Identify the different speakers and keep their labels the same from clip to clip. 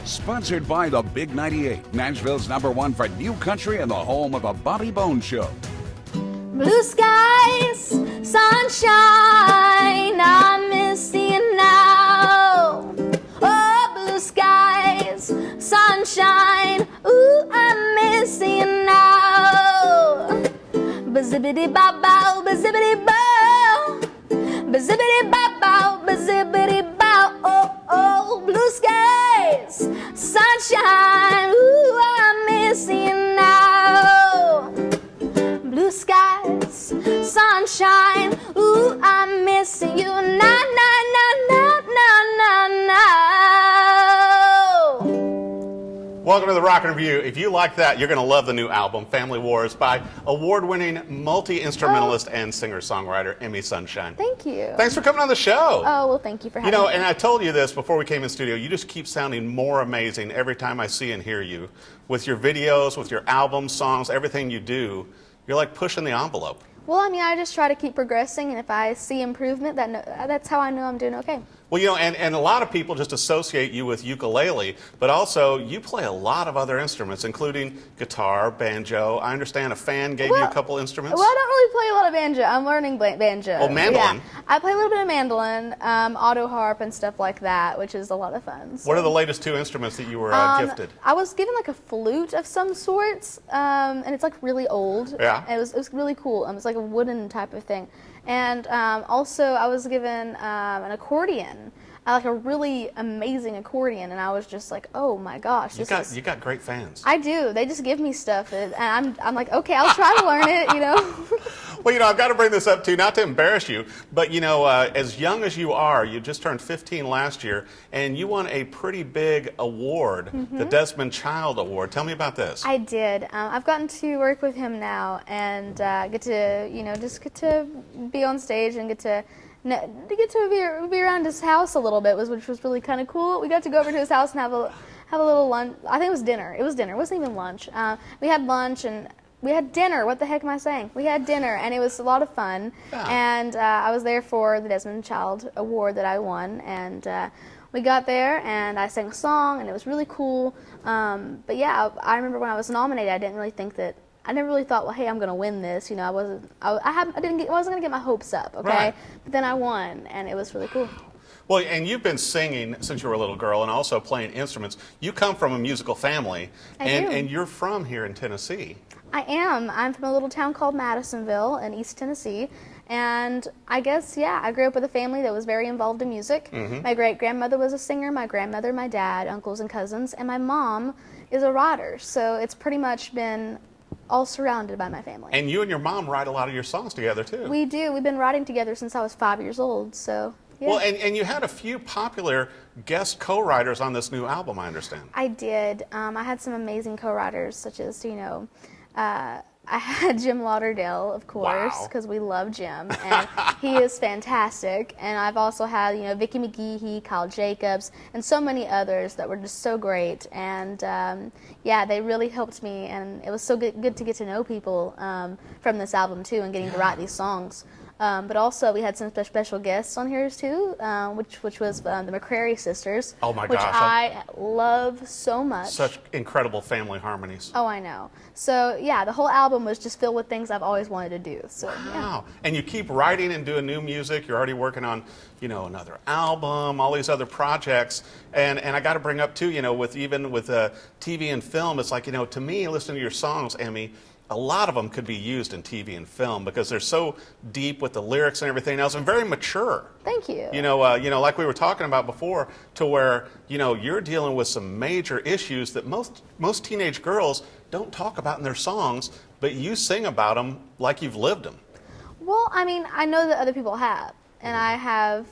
Speaker 1: Sponsored by the Big 98, Nashville's #1 for new country and the home of the Bobby Bones Show.
Speaker 2: Blue skies, sunshine, I miss you now. Oh, blue skies, sunshine, ooh, I miss you now. Ba-zibbity-bow-bow, ba-zibbity-bow, ba-zibbity-bow-bow, ba-zibbity-bow, oh, oh, blue skies, sunshine, ooh, I miss you now. Blue skies, sunshine, ooh, I'm missing you, na, na, na, na, na, na, na.
Speaker 3: Welcome to the Rockin' Review. If you like that, you're going to love the new album, Family Wars, by award-winning multi-instrumentalist and singer-songwriter Emmy Sunshine.
Speaker 2: Thank you.
Speaker 3: Thanks for coming on the show.
Speaker 2: Oh, well, thank you for having me.
Speaker 3: And I told you this before we came in studio, you just keep sounding more amazing every time I see and hear you. With your videos, with your albums, songs, everything you do, you're like pushing the envelope.
Speaker 2: Well, I mean, I just try to keep progressing, and if I see improvement, that's how I know I'm doing okay.
Speaker 3: Well, and a lot of people just associate you with ukulele, but also you play a lot of other instruments, including guitar, banjo. I understand a fan gave you a couple instruments.
Speaker 2: Well, I don't really play a lot of banjo. I'm learning banjo.
Speaker 3: Oh, mandolin.
Speaker 2: Yeah. I play a little bit of mandolin, auto harp, and stuff like that, which is a lot of fun. So.
Speaker 3: What are the latest two instruments that you were gifted?
Speaker 2: I was given like a flute of some sorts, and it's like really old.
Speaker 3: Yeah.
Speaker 2: It was really cool. It was like a wooden type of thing. And also I was given an accordion, like a really amazing accordion, and I was just like, oh my gosh.
Speaker 3: You got great fans.
Speaker 2: I do. They just give me stuff, and I'm like, okay, I'll try to learn it, you know.
Speaker 3: Well, I've got to bring this up too, not to embarrass you, but as young as you are, you just turned 15 last year, and you won a pretty big award, the Desmond Child Award. Tell me about this.
Speaker 2: I did. I've gotten to work with him now, and get to be on stage and get to be around his house a little bit, which was really kind of cool. We got to go over to his house and have a little lunch. I think it was dinner. It was dinner. It wasn't even lunch. We had lunch and we had dinner. What the heck am I saying? We had dinner, and it was a lot of fun.
Speaker 3: Yeah.
Speaker 2: And I was there for the Desmond Child Award that I won, and we got there, and I sang a song, and it was really cool. But yeah, I remember when I was nominated, I never really thought, well, hey, I'm gonna win this. I wasn't gonna get my hopes up, okay?
Speaker 3: Right.
Speaker 2: But then I won, and it was really cool.
Speaker 3: Well, and you've been singing since you were a little girl and also playing instruments. You come from a musical family, and you're from here in Tennessee.
Speaker 2: I am. I'm from a little town called Madisonville in East Tennessee. And I guess, yeah, I grew up with a family that was very involved in music. My great-grandmother was a singer, my grandmother, my dad, uncles and cousins, and my mom is a writer. So it's pretty much been all surrounded by my family.
Speaker 3: And you and your mom write a lot of your songs together, too.
Speaker 2: We do. We've been writing together since I was 5 years old, so... yeah.
Speaker 3: Well, and you had a few popular guest co-writers on this new album, I understand.
Speaker 2: I did. I had some amazing co-writers, such as, I had Jim Lauderdale, of course, because we love Jim, and he is fantastic. And I've also had, Vicki McGehee, Kyle Jacobs, and so many others that were just so great. And yeah, they really helped me, and it was so good to get to know people from this album too, and getting to write these songs. But also we had some special guests on here too, which was the McCrary sisters.
Speaker 3: Oh my
Speaker 2: which
Speaker 3: gosh!
Speaker 2: I love so much.
Speaker 3: Such incredible family harmonies.
Speaker 2: Oh, I know. So yeah, the whole album was just filled with things I've always wanted to do. So
Speaker 3: wow!
Speaker 2: Yeah.
Speaker 3: And you keep writing and doing new music. You're already working on, another album, all these other projects. And I got to bring up too, with TV and film, it's like to me, listening to your songs, Emmy, a lot of them could be used in TV and film because they're so deep with the lyrics and everything else, and very mature.
Speaker 2: Thank you.
Speaker 3: Like we were talking about before, to where you're dealing with some major issues that most teenage girls don't talk about in their songs, but you sing about them like you've lived them.
Speaker 2: Well, I mean, I know that other people have, and I have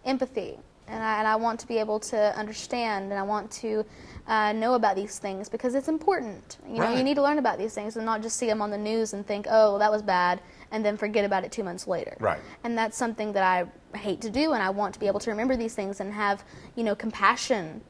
Speaker 2: empathy, and I want to be able to understand, and I want to know about these things because it's important. You need to learn about these things and not just see them on the news and think, oh, well, that was bad, and then forget about it 2 months later.
Speaker 3: Right.
Speaker 2: And that's something that I hate to do, and I want to be able to remember these things and have, compassion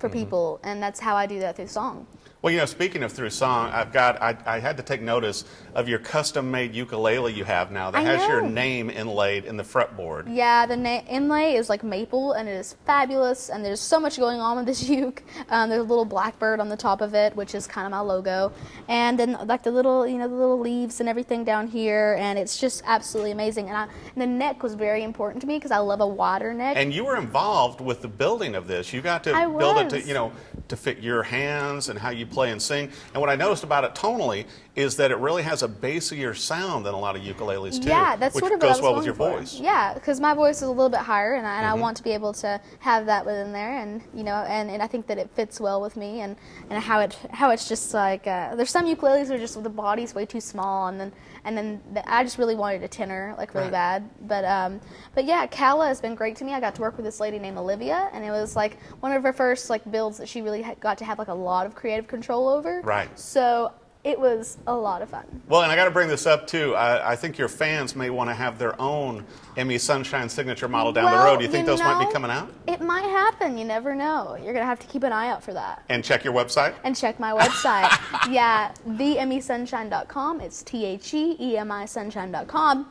Speaker 2: for people, and that's how I do that through song.
Speaker 3: Well, you know, speaking of through song, I had to take notice of your custom-made ukulele you have now that
Speaker 2: I
Speaker 3: has your
Speaker 2: know.
Speaker 3: name inlaid in the fretboard.
Speaker 2: Yeah, the inlay is like maple, and it is fabulous, and there's so much going on with this uke. There's a little blackbird on the top of it, which is kind of my logo, and then like the little, the little leaves and everything down here, and it's just absolutely amazing. And the neck was very important to me because I love a wider neck.
Speaker 3: And you were involved with the building of this. You got to
Speaker 2: I
Speaker 3: build it
Speaker 2: was.
Speaker 3: to fit your hands and how you play and sing. And what I noticed about it tonally is that it really has a bassier sound than a lot of ukuleles too.
Speaker 2: Yeah, that's
Speaker 3: which
Speaker 2: sort of what I
Speaker 3: goes
Speaker 2: was
Speaker 3: well with
Speaker 2: going
Speaker 3: your
Speaker 2: for.
Speaker 3: voice.
Speaker 2: Yeah, because my voice is a little bit higher, and I want to be able to have that within there, and and I think that it fits well with me, and how it's just like there's some ukuleles that are just the body's way too small, and then I just really wanted a tenor like really
Speaker 3: Right.
Speaker 2: bad, but yeah, Kala has been great to me. I got to work with this lady named Olivia, and it was like one of her first like builds that she really got to have like a lot of creative control over.
Speaker 3: Right.
Speaker 2: So it was a lot of fun.
Speaker 3: Well, and I got to bring this up too. I think your fans may want to have their own Emmy Sunshine signature model down the
Speaker 2: Well,
Speaker 3: road. Do you think those might be coming out?
Speaker 2: It might happen. You never know. You're going to have to keep an eye out for that.
Speaker 3: And check your website.
Speaker 2: And check my website. Yeah, theemmysunshine.com. It's THEEMIsunshine.com.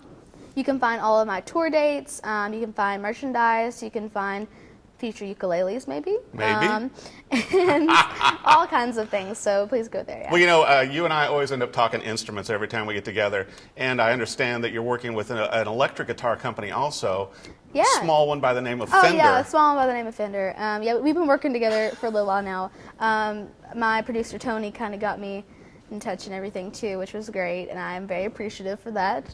Speaker 2: You can find all of my tour dates. You can find merchandise. You can find future ukuleles, maybe.
Speaker 3: Maybe.
Speaker 2: And all kinds of things. So please go there. Yeah.
Speaker 3: Well, you and I always end up talking instruments every time we get together. And I understand that you're working with an electric guitar company also.
Speaker 2: Yeah.
Speaker 3: Small one by the name of
Speaker 2: Oh,
Speaker 3: Fender.
Speaker 2: yeah, a small one by the name of Fender. Yeah, we've been working together for a little while now. My producer, Tony, kind of got me in touch and everything, too, which was great, and I'm very appreciative for that.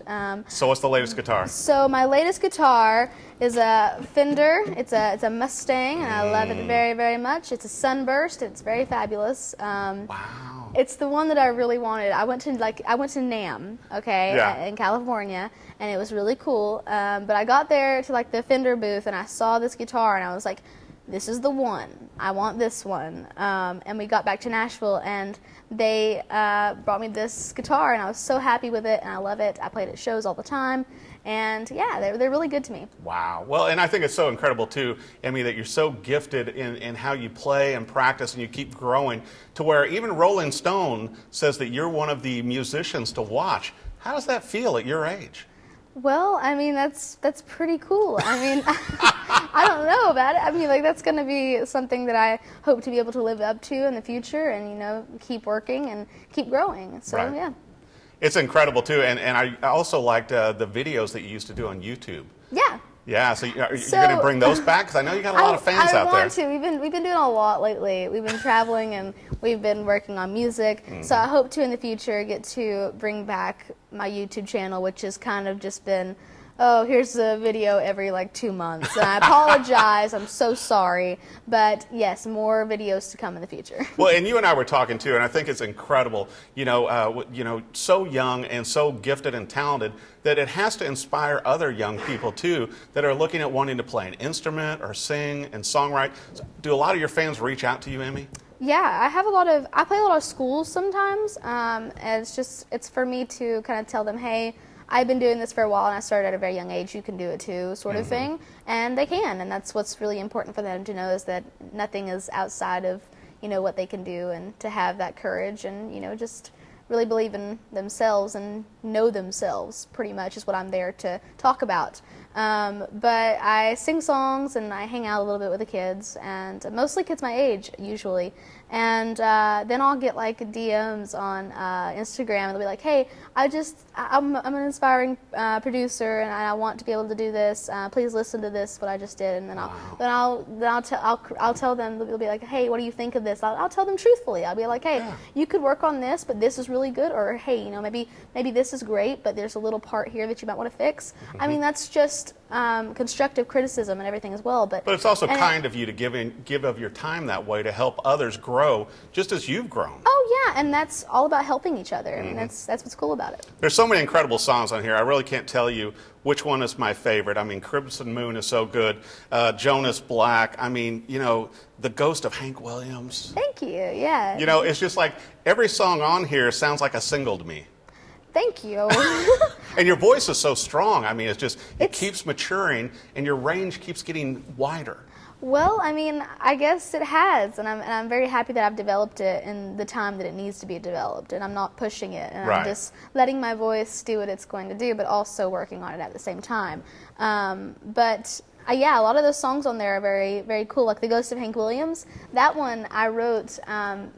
Speaker 3: So what's the latest guitar?
Speaker 2: So my latest guitar is a Fender. It's a Mustang, and I love it very, very much. It's a Sunburst. It's very fabulous.
Speaker 3: Wow.
Speaker 2: It's the one that I really wanted. I went to NAMM, okay,
Speaker 3: Yeah.
Speaker 2: in California, and it was really cool. But I got there to like the Fender booth, and I saw this guitar, and I was like, this is the one. I want this one. And we got back to Nashville, and they brought me this guitar, and I was so happy with it, and I love it. I played at shows all the time, and yeah, they're really good to me.
Speaker 3: Wow. Well, and I think it's so incredible, too, Emmy, that you're so gifted in how you play and practice and you keep growing to where even Rolling Stone says that you're one of the musicians to watch. How does that feel at your age?
Speaker 2: Well, I mean, that's pretty cool. I mean, I don't know about it. I mean, like, that's going to be something that I hope to be able to live up to in the future and, keep working and keep growing. So,
Speaker 3: Right.
Speaker 2: yeah.
Speaker 3: It's incredible, too. And I also liked the videos that you used to do on YouTube.
Speaker 2: Yeah.
Speaker 3: Yeah, so you're
Speaker 2: So-
Speaker 3: going to bring those back? Because I know you got a lot of fans
Speaker 2: I
Speaker 3: out there.
Speaker 2: want to. We've been doing a lot lately. We've been traveling and we've been working on music. So I hope to in the future get to bring back my YouTube channel, which has kind of just been, oh, here's a video every like 2 months. And I apologize. I'm so sorry. But yes, more videos to come in the future.
Speaker 3: Well, and you and I were talking too, and I think it's incredible. So young and so gifted and talented that it has to inspire other young people too that are looking at wanting to play an instrument or sing and songwrite. So do a lot of your fans reach out to you, Emmy?
Speaker 2: Yeah, I play a lot of schools sometimes, and it's for me to kind of tell them, hey, I've been doing this for a while, and I started at a very young age. You can do it too, sort of thing, and they can, and that's what's really important for them to know is that nothing is outside of what they can do, and to have that courage, and just really believe in themselves and know themselves. Pretty much is what I'm there to talk about. But I sing songs and I hang out a little bit with the kids, and mostly kids my age usually. And then I'll get like DMs on Instagram, and they'll be like, "Hey, I'm an inspiring producer, and I want to be able to do this. Please listen to this, what I just did." And then I'll tell them. They'll be like, "Hey, what do you think of this?" I'll tell them truthfully. I'll be like, "Hey, you could work on this, but this is really good," or "Hey, maybe this is great, but there's a little part here that you might want to fix." I mean, that's just constructive criticism and everything as well. But
Speaker 3: it's also kind of you to give of your time that way to help others grow, just as you've grown.
Speaker 2: Oh yeah, and that's all about helping each other. I mean, that's what's cool about it.
Speaker 3: There's so many incredible songs on here. I really can't tell you which one is my favorite. I mean, Crimson Moon is so good. Jonas Black. I mean, The Ghost of Hank Williams.
Speaker 2: Thank you. Yeah.
Speaker 3: It's just like every song on here sounds like a single to me.
Speaker 2: Thank you.
Speaker 3: And your voice is so strong. I mean, it keeps maturing, and your range keeps getting wider.
Speaker 2: Well, I mean, I guess it has, and I'm very happy that I've developed it in the time that it needs to be developed, and I'm not pushing it, and
Speaker 3: Right.
Speaker 2: I'm just letting my voice do what it's going to do, but also working on it at the same time. Yeah, a lot of those songs on there are very, very cool. Like The Ghost of Hank Williams, that one I wrote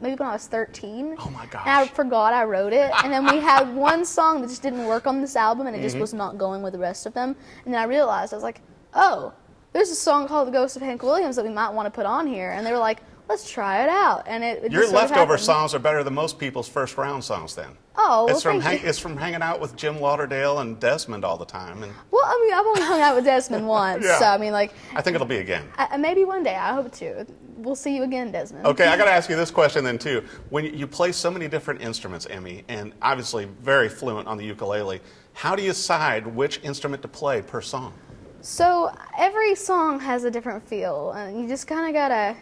Speaker 2: maybe when I was 13.
Speaker 3: Oh my gosh.
Speaker 2: And I forgot I wrote it, and then we had one song that just didn't work on this album, and it just was not going with the rest of them. And then I realized, I was like, oh, there's a song called The Ghost of Hank Williams that we might want to put on here. And they were like, let's try it out. And it
Speaker 3: Your
Speaker 2: just sort of
Speaker 3: leftover
Speaker 2: happened.
Speaker 3: songs are better than most people's first round songs then.
Speaker 2: Oh, well,
Speaker 3: it's from
Speaker 2: thank you.
Speaker 3: it's from hanging out with Jim Lauderdale and Desmond all the time, and
Speaker 2: Well, I mean, I've only hung out with Desmond once,
Speaker 3: Yeah.
Speaker 2: so I mean, like,
Speaker 3: I think it'll be again.
Speaker 2: maybe one day. I hope to. We'll see you again, Desmond.
Speaker 3: Okay, I got to ask you this question then too. When you play so many different instruments, Emmy, and obviously very fluent on the ukulele, how do you decide which instrument to play per song?
Speaker 2: So every song has a different feel, and you just kind of gotta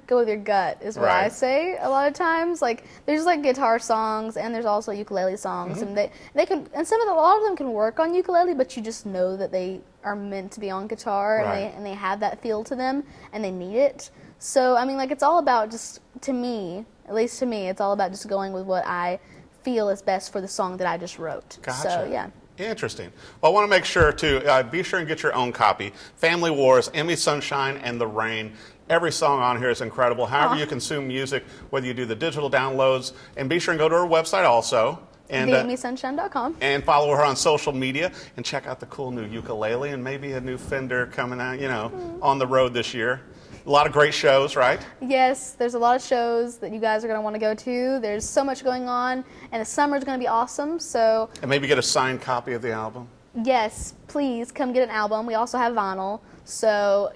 Speaker 2: go with your gut, is what I
Speaker 3: Right.
Speaker 2: say a lot of times. Like, there's like guitar songs, and there's also ukulele songs, and they can, and a lot of them can work on ukulele, but you just know that they are meant to be on guitar,
Speaker 3: Right.
Speaker 2: and they have that feel to them, and they need it. So I mean, like, it's all about just, to me, at least to me, it's all about just going with what I feel is best for the song that I just wrote.
Speaker 3: Gotcha.
Speaker 2: So yeah.
Speaker 3: Interesting. Well, I want to make sure to be sure and get your own copy. Family Wars, Emmy Sunshine, and The Rain. Every song on here is incredible. However you consume music, whether you do the digital downloads, and be sure and go to her website also. And,
Speaker 2: TheAmySunshine.com.
Speaker 3: and follow her on social media and check out the cool new ukulele and maybe a new Fender coming out, on the road this year. A lot of great shows, right?
Speaker 2: Yes, there's a lot of shows that you guys are going to want to go to. There's so much going on, and the summer's going to be awesome. So,
Speaker 3: And maybe get a signed copy of the album.
Speaker 2: yes, please come get an album. We also have vinyl, so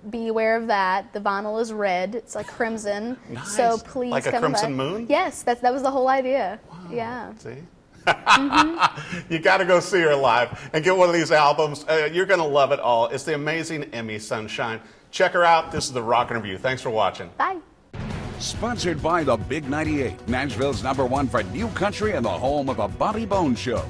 Speaker 2: be aware of that. The vinyl is red. It's like crimson.
Speaker 3: Nice.
Speaker 2: So please
Speaker 3: Like a
Speaker 2: come
Speaker 3: crimson
Speaker 2: by.
Speaker 3: moon?
Speaker 2: Yes, that was the whole idea. Yeah.
Speaker 3: See? You got to go see her live and get one of these albums. You're going to love it all. It's the amazing Emmy Sunshine. Check her out. This is The Rock Review. Thanks for watching.
Speaker 2: Bye.
Speaker 1: Sponsored by the Big 98, Nashville's #1 for new country and the home of a Bobby Bones Show.